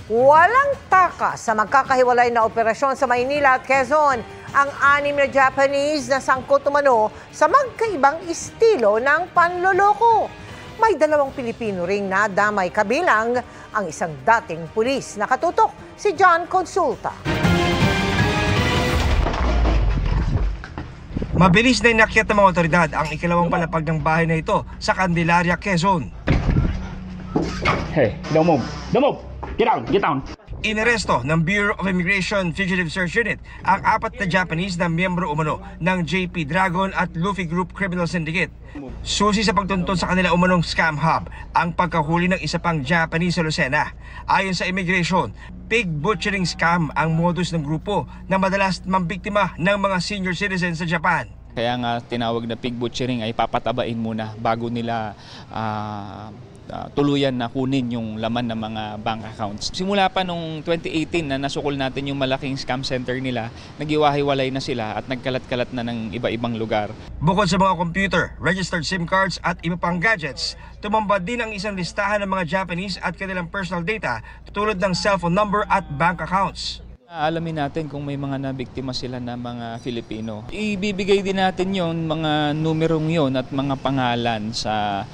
Walang takas sa magkakahiwalay na operasyon sa Maynila at Quezon ang 6 na Japanese na sangkot umano sa magkaibang estilo ng panloloko. May 2 Pilipino ring nadamay kabilang ang isang dating pulis. Nakatutok si John Consulta. Mabilis na inakyat ng mga otoridad ang ikalawang palapag ng bahay na ito sa Candelaria, Quezon. Hey, don't move. Don't move. Get down. Get down. Inaresto ng Bureau of Immigration Fugitive Search Unit ang 4 na Japanese na miyembro umano ng JP Dragon at Luffy Group Criminal Syndicate. Susi sa pagtuntun sa kanila umanong scam hub ang pagkahuli ng isa pang Japanese sa Lucena. Ayon sa immigration, pig butchering scam ang modus ng grupo na madalas mambiktima ng mga senior citizens sa Japan. Kaya nga tinawag na pig butchering ay papatabain muna bago nila tuluyan na kunin yung laman ng mga bank accounts. Simula pa nung 2018 na nasukol natin yung malaking scam center nila, nagiwahiwalay na sila at nagkalat-kalat na ng iba-ibang lugar. Bukod sa mga computer, registered SIM cards at iba pang gadgets, tumambad din ang isang listahan ng mga Japanese at kanilang personal data tulad ng cellphone number at bank accounts. Alamin natin kung may mga nabiktima sila na mga Filipino. Ibibigay din natin yon mga numerong yon at mga pangalan sa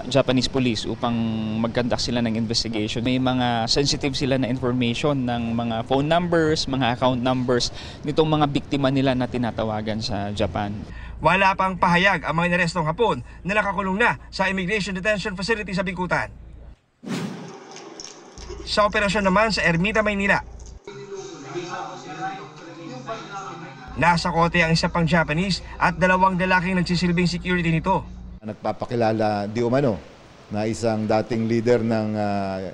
Japanese police upang mag-conduct sila ng investigation. May mga sensitive sila na information ng mga phone numbers, mga account numbers nitong mga biktima nila na tinatawagan sa Japan. Wala pang pahayag ang mga inarestong Hapon na nakakulong na sa Immigration Detention Facility sa Bicutan. Sa operasyon naman sa Ermita, Maynila, nasa kote ang isa pang Japanese at 2 lalaking nagsisilbing security nito. Nagpapakilala di umano na isang dating leader ng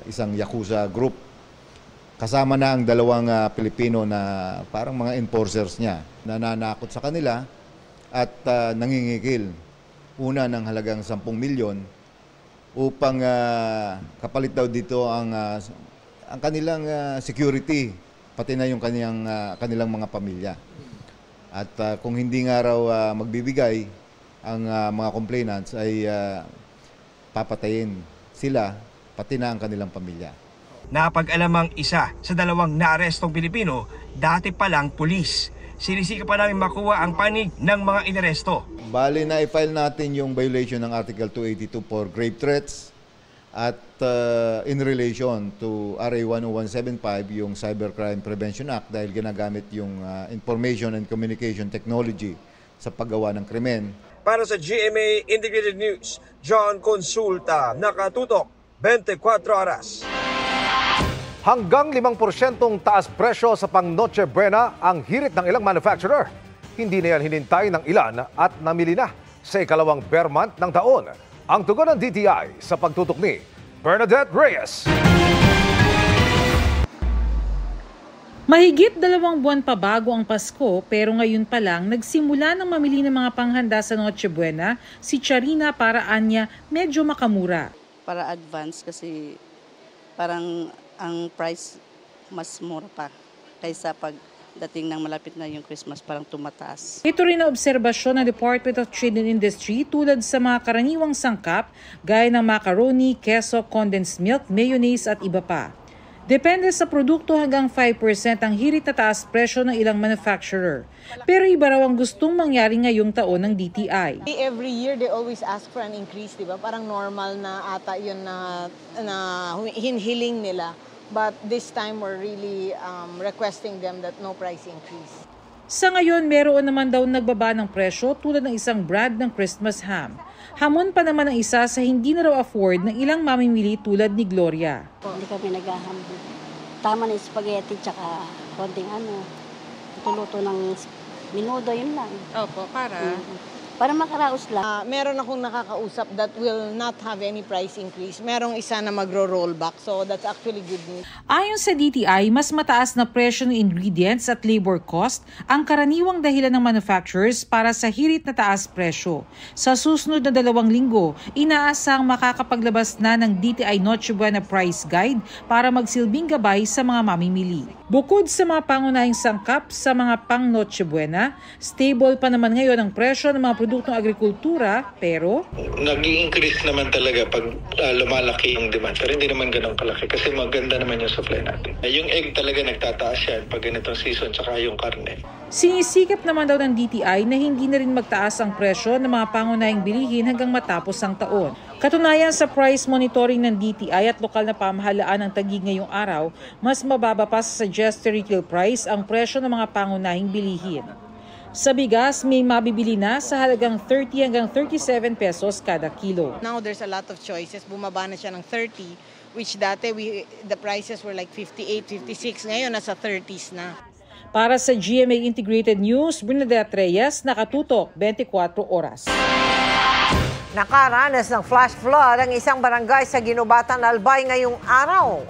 isang Yakuza group. Kasama na ang 2 Pilipino na parang mga enforcers niya. Nananakot sa kanila at nangingikil. Una ng halagang 10 milyon upang kapalit daw dito ang kanilang security, pati na yung kanilang mga pamilya. At kung hindi nga raw magbibigay ang mga complainants ay papatayin sila, pati na ang kanilang pamilya. Napag-alamang isa sa 2 naarestong Pilipino, dati palang pulis. Sinisika pa namin makuha ang panig ng mga inaresto. Bali na i-file natin yung violation ng Article 282 for grave threats at in relation to RA 10175, yung Cybercrime Prevention Act, dahil ginagamit yung information and communication technology sa paggawa ng krimen. Para sa GMA Integrated News, John Consulta, nakatutok 24 oras. Hanggang 5% taas presyo sa pang Noche Buena ang hirit ng ilang manufacturer. Hindi na yan hinintay ng ilan at namili na sa ikalawang bear month ng taon. Ang tugon ng DTI sa pagtutok ni Bernadette Reyes. Mahigit 2 buwan pa bago ang Pasko pero ngayon pa lang nagsimula ng mamili ng mga panghanda sa Noche Buena si Charina para anya medyo makamura. Para advance kasi parang ang price mas mura pa kaysa pagdating ng malapit na yung Christmas parang tumataas. Ito rin ang obserbasyon ng Department of Trade and Industry tulad sa mga karaniwang sangkap gaya ng macaroni, keso, condensed milk, mayonnaise at iba pa. Depende sa produkto hanggang 5% ang hirit na taas presyo ng ilang manufacturer. Pero iba raw ang gustong mangyari ngayong taon ng DTI. Every year they always ask for an increase, di ba? Parang normal na ata yun na hinhiling nila. But this time we're really requesting them that no price increase. Sa ngayon, meron naman daw nagbaba ng presyo tulad ng isang brand ng Christmas ham. Hamon pa naman ang isa sa hindi na raw afford ng ilang mamimili tulad ni Gloria. Hindi kami naghahambog. Tama na yung spaghetti tsaka konting tutuluto ng minudo, yun lang. Opo, para? Para makaraos lang. Meron akong nakakausap that will not have any price increase. Merong isa na magro-rollback. So that's actually good news. Ayon sa DTI, mas mataas na presyo ng ingredients at labor cost ang karaniwang dahilan ng manufacturers para sa hirit na taas presyo. Sa susunod na 2 linggo, inaasang makakapaglabas na ng DTI Noche Buena Price Guide para magsilbing gabay sa mga mamimili. Bukod sa mga pangunahing sangkap sa mga pang Noche Buena, stable pa naman ngayon ang presyo ng mga produkto produktong agrikultura, pero nag-i-increase naman talaga pag lumalaki yung demand. Pero hindi naman ganun kalaki kasi maganda naman yung supply natin. Yung egg talaga nagtataas yan pag ganitong season, tsaka yung karne. Sinisikap naman daw ng DTI na hindi na rin magtaas ang presyo ng mga pangunahing bilihin hanggang matapos ang taon. Katunayan sa price monitoring ng DTI at lokal na pamahalaan ng Taguig ngayong araw, mas mababa pa sa suggested retail price ang presyo ng mga pangunahing bilihin. Sa bigas, may mabibili na sa halagang 30 hanggang 37 pesos kada kilo. Now there's a lot of choices. Bumaba na siya ng 30, which dati the prices were like 58, 56. Ngayon nasa 30s na. Para sa GMA Integrated News, Bernadette Reyes, nakatutok 24 oras. Nakaranas ng flash flood ang isang barangay sa Ginubatan, Albay ngayong araw.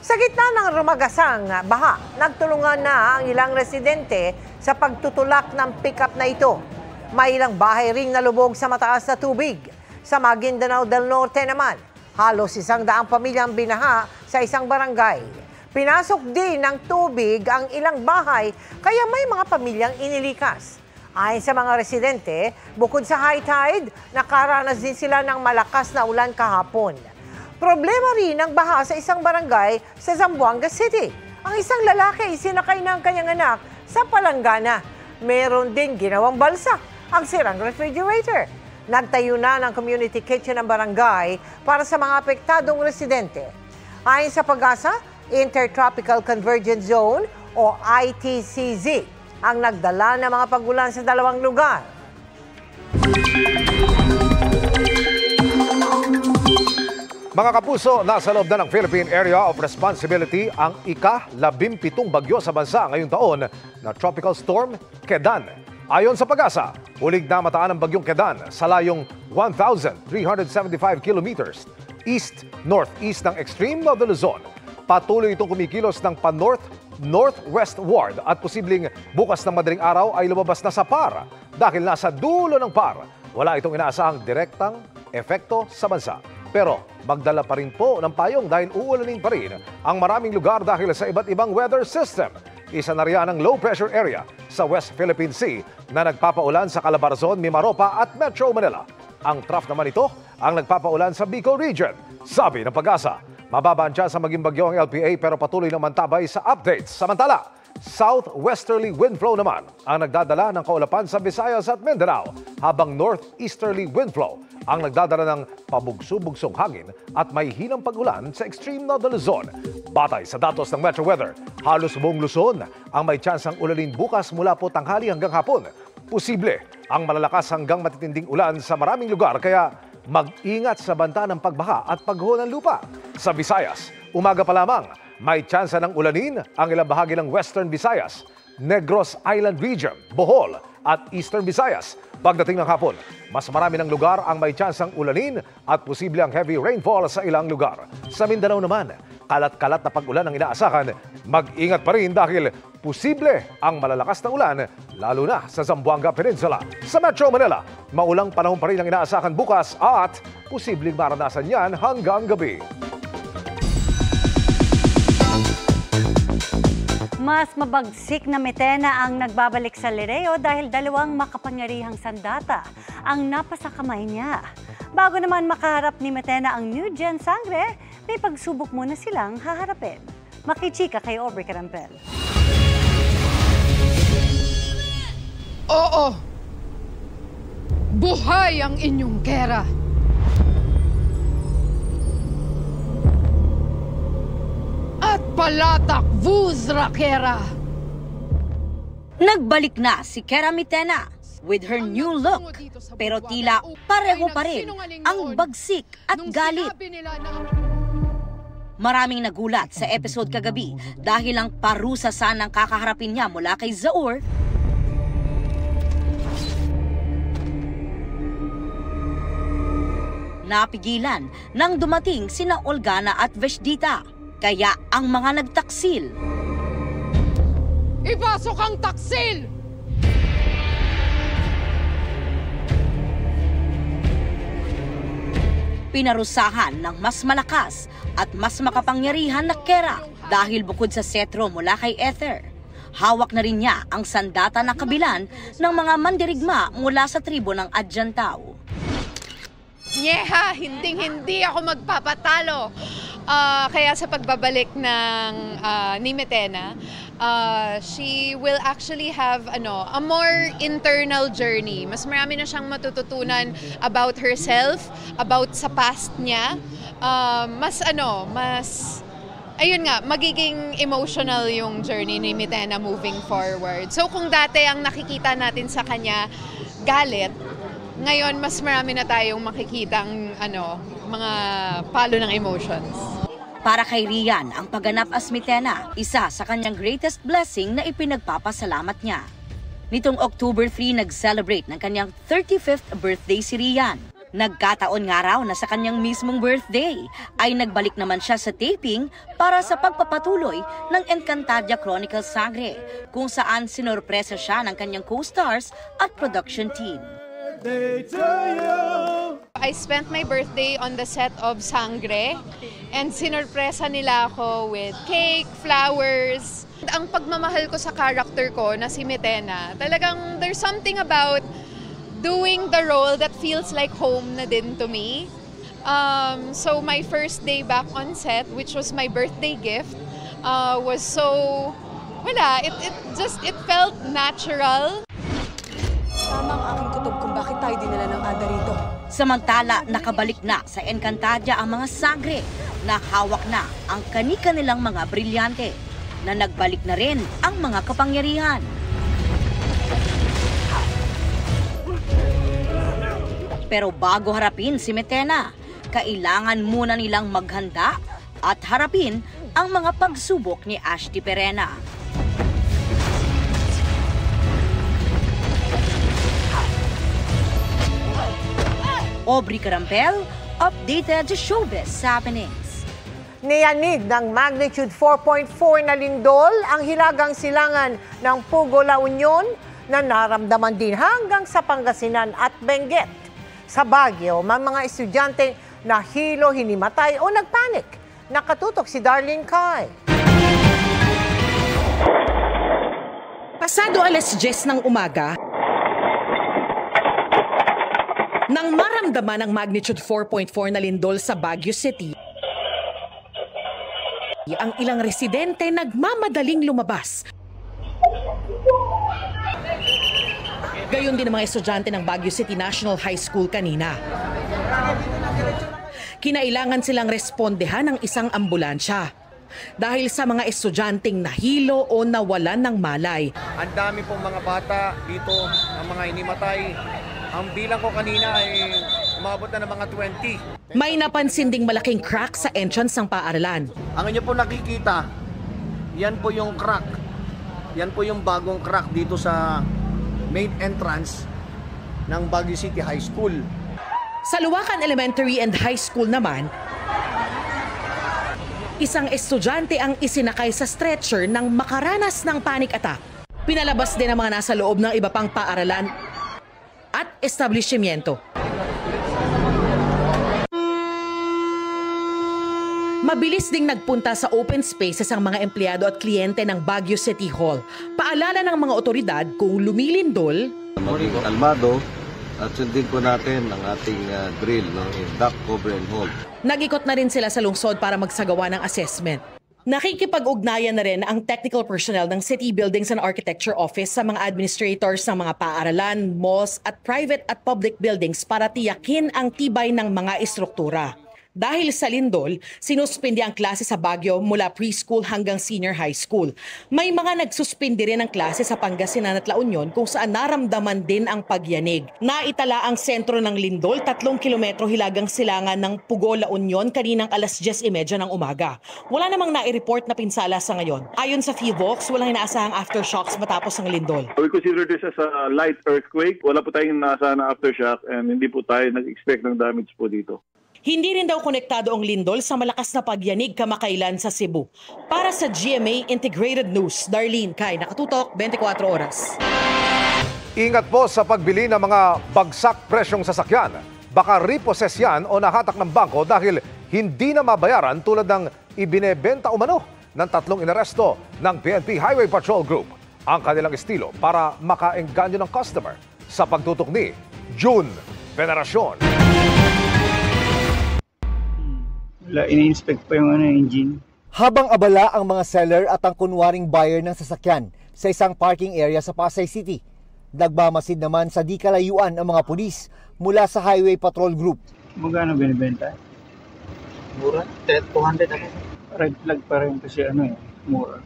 Sa gitna ng rumagasang baha, nagtulungan na ang ilang residente sa pagtutulak ng pick-up na ito. May ilang bahay ring nalubog sa mataas na tubig. Sa Maguindanao del Norte naman, halos 100 pamilyang binaha sa isang barangay. Pinasok din ng tubig ang ilang bahay kaya may mga pamilyang inilikas. Ayon sa mga residente, bukod sa high tide, nakaranas din sila ng malakas na ulan kahapon. Problema rin ang baha sa isang barangay sa Zamboanga City. Ang isang lalaki sinakay ng kanyang anak sa palanggana. Meron din ginawang balsa ang sirang refrigerator. Nagtayo na ng community kitchen ng barangay para sa mga apektadong residente. Ayon sa Pag-asa, Intertropical Convergence Zone o ITCZ ang nagdala ng mga pagulan sa dalawang lugar. Mga kapuso, nasa loob na ng Philippine Area of Responsibility ang ika-17 bagyo sa bansa ngayong taon na Tropical Storm Kedan. Ayon sa Pag-asa, hulig na mataan ang bagyong Kedan sa layong 1,375 kilometers east-northeast ng extreme of the Luzon. Patuloy itong kumikilos ng pa-north-northwestward at posibleng bukas ng madaling araw ay lumabas na sa PAR. Dahil nasa dulo ng PAR, wala itong inaasahang direktang epekto sa bansa. Pero magdala pa rin po ng payong dahil uulanin pa rin ang maraming lugar dahil sa iba't ibang weather system. Isa na riyan ang low pressure area sa West Philippine Sea na nagpapaulan sa Calabarzon, Mimaropa at Metro Manila. Ang trough naman ito ang nagpapaulan sa Bicol Region. Sabi ng Pag-asa, mababa ang tsansa maging bagyo ang LPA pero patuloy naman tabay sa updates. Samantala, southwesterly wind flow naman ang nagdadala ng kaulapan sa Visayas at Mindanao, habang northeasterly wind flow ang nagdadala ng pabugso-bugsong hangin at may hinang pag-ulan sa extreme north Luzon. Batay sa datos ng Metro Weather, halos buong Luzon ang may tsansang ulanin bukas mula po tanghali hanggang hapon. Posible ang malalakas hanggang matitinding ulan sa maraming lugar kaya mag-ingat sa banta ng pagbaha at pagguho ng lupa. Sa Visayas, umaga pa lamang, may tsansa ng ulanin ang ilang bahagi ng Western Visayas, Negros Island Region, Bohol at Eastern Visayas. Pagdating ng hapon, mas marami ng lugar ang may tsansang ulanin at posible ang heavy rainfall sa ilang lugar. Sa Mindanao naman, kalat-kalat na pag-ulan ang inaasahan. Mag-ingat pa rin dahil posible ang malalakas na ulan, lalo na sa Zamboanga Peninsula. Sa Metro Manila, maulang panahon pa rin ang inaasahan bukas at posibleng maranasan yan hanggang gabi. Mas mabagsik na Metena ang nagbabalik sa Lereo dahil dalawang makapangyarihang sandata ang napasakamay niya. Bago naman makaharap ni Metena ang New Gen Sangre, may pagsubok muna silang haharapin. Makichika kay Aubrey Carampel. Oo! Buhay ang inyong gera! At palatak vuz rakera! Nagbalik na si Kera Mitena with her new look, pero tila pareho pa rin ang bagsik at galit. Maraming nagulat sa episode kagabi dahil ang parusa sanang kakaharapin niya mula kay Zaur, napigilan nang dumating sina Olgana at Veshdita. Kaya ang mga nagtaksil, ipasok ang taksil! Pinarusahan ng mas malakas at mas makapangyarihan na Kera dahil bukod sa setro mula kay Ether, Hawak na rin niya ang sandata na kabilan ng mga mandirigma mula sa tribo ng Adyantao. Nyeha, hindi ako magpapatalo. Kaya sa pagbabalik ng ni Metena, she will actually have a more internal journey. Mas marami na siyang matututunan about herself, about sa past niya. Ayun nga, magiging emotional yung journey ni Metena moving forward. So kung dati ang nakikita natin sa kanya galit, ngayon mas marami na tayong makikitang mga palo ng emotions. Para kay Rian, ang pagganap as Metena, isa sa kanyang greatest blessing na ipinagpapasalamat niya. Nitong October 3, nag-celebrate ng kanyang 35th birthday si Rian. Nagkataon nga raw na sa kanyang mismong birthday ay nagbalik naman siya sa taping para sa pagpapatuloy ng Encantadia Chronicles Sangre, kung saan sinorpresa siya ng kanyang co-stars at production team. I spent my birthday on the set of Sangre and sinorpresa nila ako with cake, flowers. Ang pagmamahal ko sa character ko na si Metena, talagang there's something about doing the role that feels like home na din to me. So my first day back on set, which was my birthday gift, was so, it felt natural. Tama ang aking kutob kung bakit tayo dinala ng Ada rito. Samantala, nakabalik na sa Encantadia ang mga Sangre na hawak na ang kani-kanilang mga brilyante, na nagbalik na rin ang mga kapangyarihan. Pero bago harapin si Metena, kailangan muna nilang maghanda at harapin ang mga pagsubok ni Ashti Perena. Aubrey Carampel, updated sa Showbiz Happenings. Niyanig ng magnitude 4.4 na lindol ang hilagang silangan ng Pugo, La Union na naramdaman din hanggang sa Pangasinan at Benguet. Sa Baguio, may mga estudyante na hilo, hinimatay o nagpanik. Nakatutok si Darlene Kai. Pasado 10:00 ng umaga, nang maramdaman ang magnitude 4.4 na lindol sa Baguio City, ang ilang residente nagmamadaling lumabas. Gayon din ang mga estudyante ng Baguio City National High School kanina. Kinailangan silang respondehan ng isang ambulansya dahil sa mga estudyanteng nahilo o nawalan ng malay. Ang dami pong mga bata dito, ang mga inimatay. Ang bilang ko kanina ay umabot na ng mga 20. May napansin ding malaking crack sa entrance ng paaralan. Ang inyo po nakikita, yan po yung crack. Yan po yung bagong crack dito sa main entrance ng Baguio City High School. Sa Luwakan Elementary and High School naman, isang estudyante ang isinakay sa stretcher nang makaranas ng panic attack. Pinalabas din ang mga nasa loob ng iba pang paaralan at establishmento. Mabilis ding nagpunta sa open spaces ang mga empleyado at kliyente ng Baguio City Hall. Paalala ng mga otoridad kung lumilindol, maging kalmado at sundin po natin ang ating drill, yung duck, cover and hold. Nag-ikot na rin sila sa lungsod para magsagawa ng assessment. Nakikipag-ugnayan na rin ang technical personnel ng City Buildings and Architecture Office sa mga administrators ng mga paaralan, malls at private at public buildings para tiyakin ang tibay ng mga istruktura. Dahil sa lindol, sinuspindi ang klase sa Baguio mula preschool hanggang senior high school. May mga nagsuspindi rin ang klase sa Pangasinan at La Union kung saan naramdaman din ang pagyanig. Naitala ang sentro ng lindol 3 kilometro hilagang silangan ng Pugo, La Union kaninang 10:30 ng umaga. Wala namang nai-report na pinsala sa ngayon. Ayon sa FIVOX, walang inaasahang aftershocks matapos ang lindol. We consider this as a light earthquake. Wala po tayong inaasahan na aftershock and hindi po tayo nag-expect ng damage po dito. Hindi rin daw konektado ang lindol sa malakas na pagyanig kamakailan sa Cebu. Para sa GMA Integrated News, Darlene Kai, nakatutok 24 oras. Ingat po sa pagbili ng mga bagsak presyong sasakyan. Baka repossess yan o nahatak ng bangko dahil hindi na mabayaran tulad ng ibinebenta umano ng 3 inaresto ng PNP Highway Patrol Group. ang kanilang estilo para makaengganyo ng customer sa pagtutok ni June Veneracion. Wala, ini-inspect pa yung engine. Habang abala ang mga seller at ang kunwaring buyer ng sasakyan sa isang parking area sa Pasay City, nagmamasid naman sa di kalayuan ang mga pulis mula sa Highway Patrol Group. Magkano binibenta? Mura, 200 ako. Red flag pa rin kasi mura.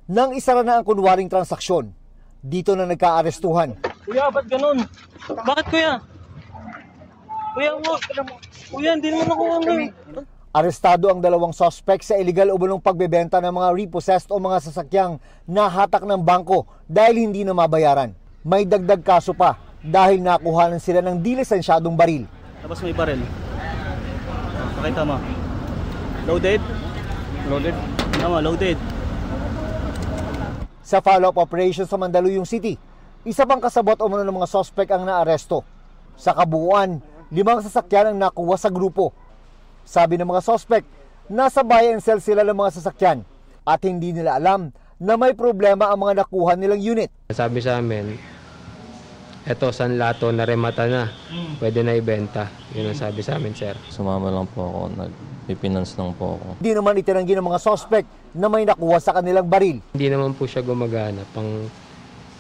Nang isara na ang kunwaring transaksyon, dito na nagka-arestuhan. Kuya, ba't ganun? Bakit kuya? Kuya, hindi naman ako Arestado ang dalawang suspect sa illegal umunong pagbebenta ng mga repossessed o mga sasakyang nahatak ng bangko dahil hindi na mabayaran. May dagdag kaso pa dahil nakuhanan sila ng di lisensyadong baril. Tapos may baril. Pakita mo. Loaded? Loaded? Tama, loaded. Sa follow-up operation sa Mandaluyong City, isa pang kasabot umano ng mga suspect ang naaresto. Sa kabuuan, 5 sasakyan ang nakuha sa grupo. Sabi ng mga suspect, nasa buy and sell sila ng mga sasakyan at hindi nila alam na may problema ang mga nakuha nilang unit. Sabi sa amin, eto San Lato na remata na, pwede na ibenta. Yun ang sabi sa amin, sir. Sumama lang po ako, nag-finance lang po ako. Hindi naman itinanggi ng mga suspect na may nakuha sa kanilang baril. Hindi naman po siya gumagana,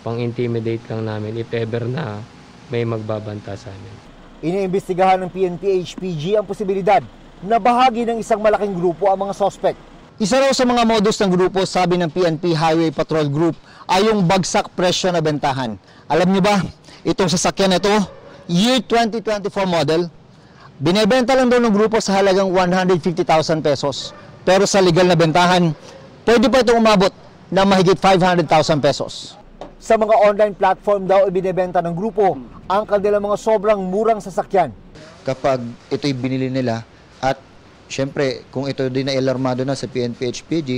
pang-intimidate lang namin if ever na may magbabanta sa amin. Iniimbestigahan ng PNP HPG ang posibilidad na bahagi ng isang malaking grupo ang mga suspect. Isa raw sa mga modus ng grupo, sabi ng PNP Highway Patrol Group, ay yung bagsak presyo na bentahan. Alam niyo ba, itong sasakyan na ito, year 2024 model, binebenta lang daw ng grupo sa halagang 150,000 pesos. Pero sa legal na bentahan, pwede pa itong umabot na mahigit 500,000 pesos. Sa mga online platform daw ibinebenta ng grupo ang kanilang mga sobrang murang sasakyan. Kapag ito'y binili nila at syempre kung ito din na alarmado na sa PNP HPG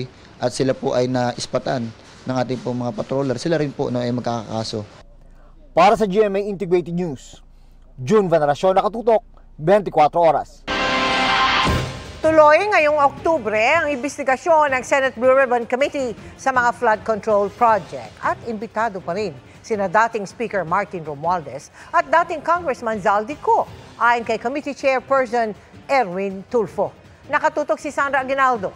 at sila po ay naispatan ng ating po mga patroller, sila rin po ay magkakakaso. Para sa GMA Integrated News, June Veneracion, nakatutok, 24 oras. Tuloy ngayong Oktubre ang investigasyon ng Senate Blue Ribbon Committee sa mga flood control project. At imbitado pa rin sina dating Speaker Martin Romualdez at dating Congressman Zaldi Co. Ayon kay Committee Chairperson Erwin Tulfo. Nakatutok si Sandra Aguinaldo.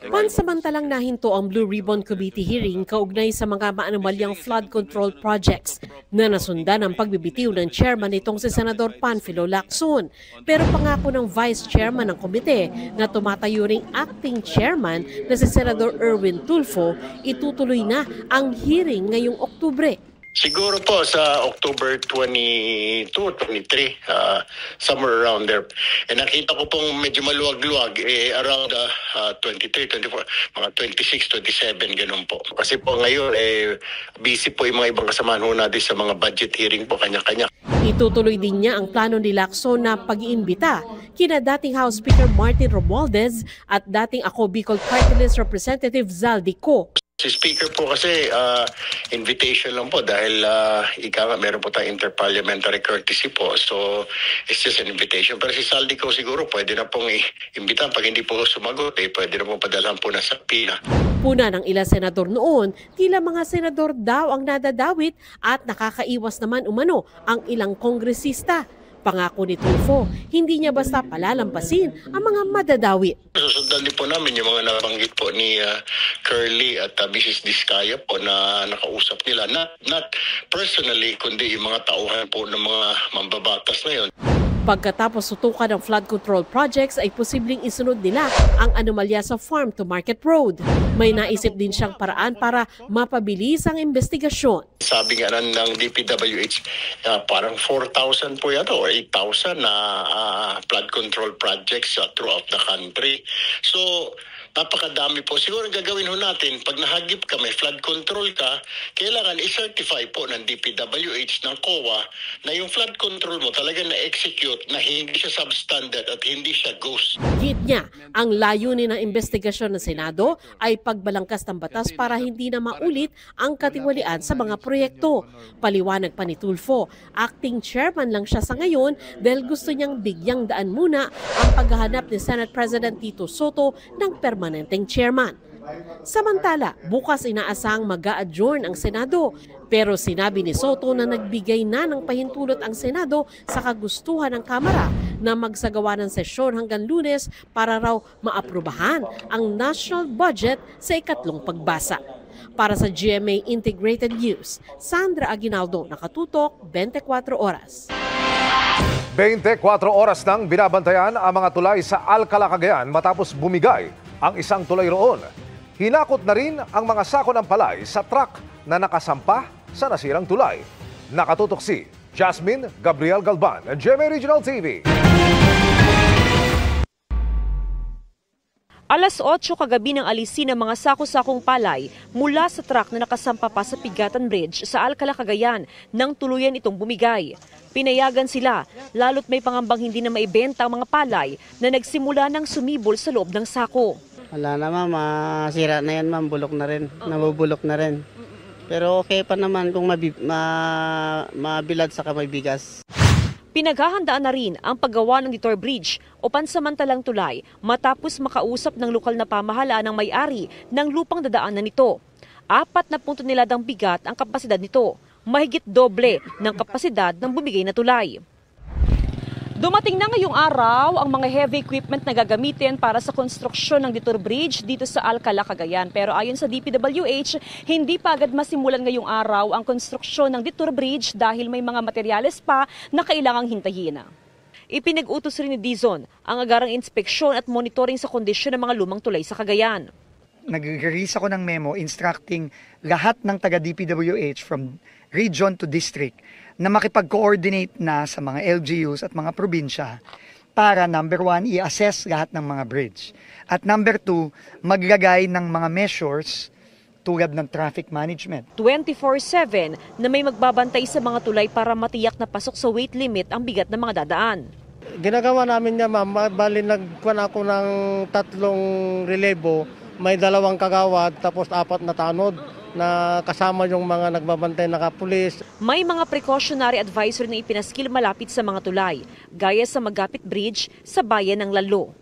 Pansamantalang nahinto ang Blue Ribbon Committee hearing kaugnay sa mga maanumalyang flood control projects na nasundan ang pagbibitiw ng chairman nitong si Senador Panfilo Lacson. Pero pangako ng vice chairman ng komite na tumatayo ring acting chairman na si Senador Erwin Tulfo, itutuloy na ang hearing ngayong Oktubre. Siguro po sa October 22, 23, somewhere around there. Nakita ko pong medyo maluwag-luwag, around 23, 24, mga 26, 27, ganun po. Kasi po ngayon, busy po yung mga ibang kasamahan ho natin sa mga budget hearing po, kanya-kanya. Itutuloy din niya ang plano ni Lacson na pag-iimbita kina dating House Speaker Martin Romualdez at dating Ako Bicol Party List Representative Zaldi Co. Si Speaker po kasi invitation lang po dahil meron po tayong interparliamentary courtesy po. So it's just an invitation. Pero si Zaldi Co siguro pwede na pong imbitahan. Pag hindi po sumagot, pwede na pong padalhan po na sa pila. Puna ng ilang senador noon, tila mga senador daw ang nadadawit at nakakaiwas naman umano ang ilang kongresista. Pangako ni Tulfo, hindi niya basta palalampasin ang mga madadawit. Susundan din po namin yung mga nabanggit po ni Curly at Mrs. Diskaya po na nakausap nila. Not personally, kundi yung mga tauhan po ng mga mambabatas na yun. Pagkatapos sutukan ng flood control projects ay posibleng isunod nila ang anomalya sa farm to market road. May naisip din siyang paraan para mapabilis ang investigasyon. Sabi nga ng DPWH, parang 4,000 po yata o 8,000 na flood control projects throughout the country. So, napakadami po. Siguro gagawin ho natin, pag nahagip ka, may flood control ka, kailangan i-certify po ng DPWH, ng COA, na yung flood control mo talaga na-execute na hindi siya substandard at hindi siya ghost. Git niya, ang layunin ng investigasyon ng Senado ay pagbalangkas ng batas para hindi na maulit ang katiwalian sa mga proyekto. Paliwanag pa ni Tulfo, acting chairman lang siya sa ngayon dahil gusto niyang bigyang daan muna ang paghahanap ni Senate President Tito Soto ng permanenteng chairman. Samantala, bukas inaasahang mag-a-adjourn ang Senado. Pero sinabi ni Soto na nagbigay na ng pahintulot ang Senado sa kagustuhan ng Kamara na magsagawa ng sesyon hanggang Lunes para raw maaprubahan ang national budget sa ikatlong pagbasa. Para sa GMA Integrated News, Sandra Aguinaldo, nakatutok, 24 oras. 24 oras nang binabantayan ang mga tulay sa Alcala, Cagayan matapos bumigay ang isang tulay roon. Hinakot na rin ang mga sako ng palay sa truck na nakasampa sa nasirang tulay. Nakatutok si Jasmine Gabriel Galban ng GMA Regional TV. Alas 8 kagabi nang alisin ang mga sako-sakong palay mula sa truck na nakasampa pa sa Pigatan Bridge sa Alcala, Cagayan nang tuluyan itong bumigay. Pinayagan sila, lalo't may pangambang hindi na maibenta ang mga palay na nagsimula ng sumibol sa loob ng sako. Wala na ma'am, masira na yan ma'am, bulok na rin, nabubulok na rin. Pero okay pa naman kung mabilad sa may bigas. Pinaghahandaan na rin ang paggawa ng Detour Bridge o pansamantalang tulay matapos makausap ng lokal na pamahalaan ng may-ari ng lupang dadaanan nito. 40 tonelada ang bigat ang kapasidad nito, mahigit doble ng kapasidad ng bumigay na tulay. Dumating na ngayong araw ang mga heavy equipment na gagamitin para sa konstruksyon ng Detour Bridge dito sa Alcala, Cagayan. Pero ayon sa DPWH, hindi pa agad masimulan ngayong araw ang konstruksyon ng Detour Bridge dahil may mga materyales pa na kailangang hintayin. Ipinag-utos rin ni Dizon ang agarang inspeksyon at monitoring sa kondisyon ng mga lumang tulay sa Cagayan. Nag-release ako ng memo instructing lahat ng taga-DPWH from region to district na makipag-coordinate na sa mga LGUs at mga probinsya para number 1, i-assess lahat ng mga bridge. At number 2, maglagay ng mga measures tulad ng traffic management. 24/7 na may magbabantay sa mga tulay para matiyak na pasok sa weight limit ang bigat ng mga dadaan. Ginagawa namin niya ma'am, bali nagkuhan ako ng 3 relebo, may 2 kagawad tapos 4 na tanod na kasama yung mga nagbabantay na kapulis. May mga precautionary advisory na ipinaskil malapit sa mga tulay, gaya sa Magapit Bridge sa bayan ng Lalo.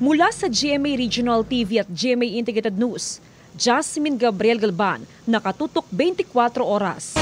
Mula sa GMA Regional TV at GMA Integrated News, Jasmine Gabriel Galban, nakatutok 24 oras.